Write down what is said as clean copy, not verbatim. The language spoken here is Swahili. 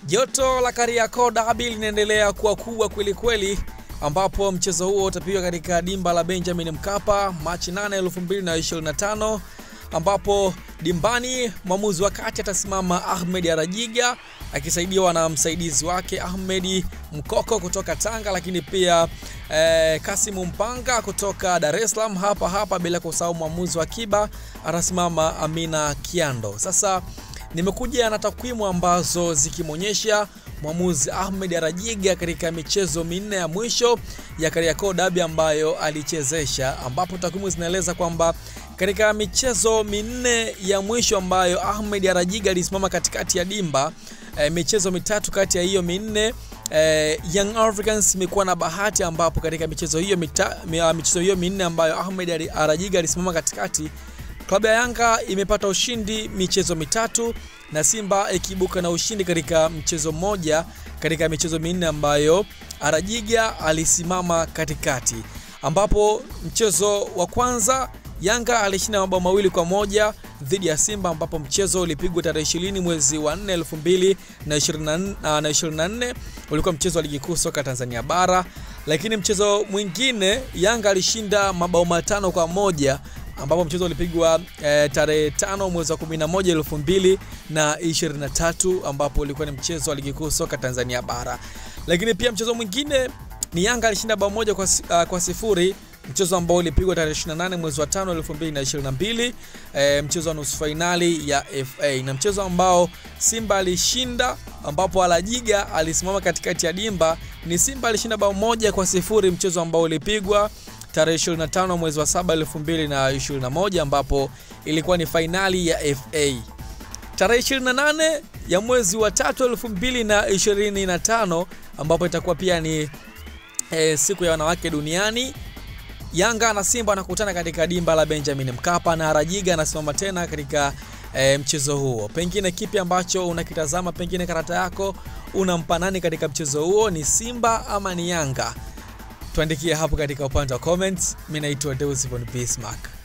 Joto la Kariakoo Derby linaendelea kuwa kubwa kweli kweli, ambapo mchezo huo utapigwa katika dimba la Benjamin Mkapa Machi 8, 2025, ambapo dimbani mwamuzi wa kati atasimama Ahmed Arajiga akisaidiwa na msaidizi wake Ahmed Mkoko kutoka Tanga, lakini pia Kasimu Mpanga kutoka Dar es Salaam hapa, bila kusahau mwamuzi wa akiba atasimama Amina Kiando. Sasa nimekuja na takwimu ambazo zikimonyesha mwamuzi Ahmed Arajiga katika michezo minne ya mwisho ya Kariakoo Derby ambayo alichezesha, ambapo takwimu zinaeleza kwamba katika michezo minne ya mwisho ambayo Ahmed Arajiga alisimama katikati ya dimba, michezo mitatu kati ya hiyo minne Young Africans imekuwa na bahati, ambapo katika michezo hiyo minne ambayo Ahmed Arajiga alisimama katikati, klabu ya Yanga imepata ushindi michezo mitatu na Simba ikibuka na ushindi katika mchezo mmoja katika michezo minne ambayo Arajiga alisimama katikati, ambapo mchezo wa kwanza Yanga alishinda mabao 2-1 dhidi ya Simba, ambapo mchezo ulipigwa tarehe 20 mwezi wa 4 2024, ulikuwa mchezo wa ligi kuu soka Tanzania bara. Lakini mchezo mwingine Yanga alishinda mabao 5-1, ambapo mchezo ulipigwa tarehe 5 mwezi wa 11 2023, ambapo ulikuwa ni mchezo wa ligi kuu soka Tanzania bara. Lakini pia mchezo mwingine ni Yanga alishinda bao 1-0, mchezo ambao ulipigwa tarehe 28 mwezi wa 5 2022, mchezo wa nusu finali ya FA, na mchezo ambao Simba alishinda, ambapo Arajiga alisimama katikati ya dimba, ni Simba alishinda bao 1-0, mchezo ambao ulipigwa tarehe 25 mwezi wa 7 2021, ambapo ilikuwa ni finali ya FA. Tarehe 28 ya mwezi wa 3 2025, ambapo itakuwa pia ni siku ya wanawake duniani, Yanga na Simba wanakutana katika dimba la Benjamin Mkapa na Arajiga anasimama tena katika mchezo huo. Pengine kipi ambacho unakitazama? Pengine karata yako unampa nani katika mchezo huo? Ni Simba ama ni Yanga? Tuandikie hapo katika upande wa comments. Mimi naitwa Deus von Bismarck.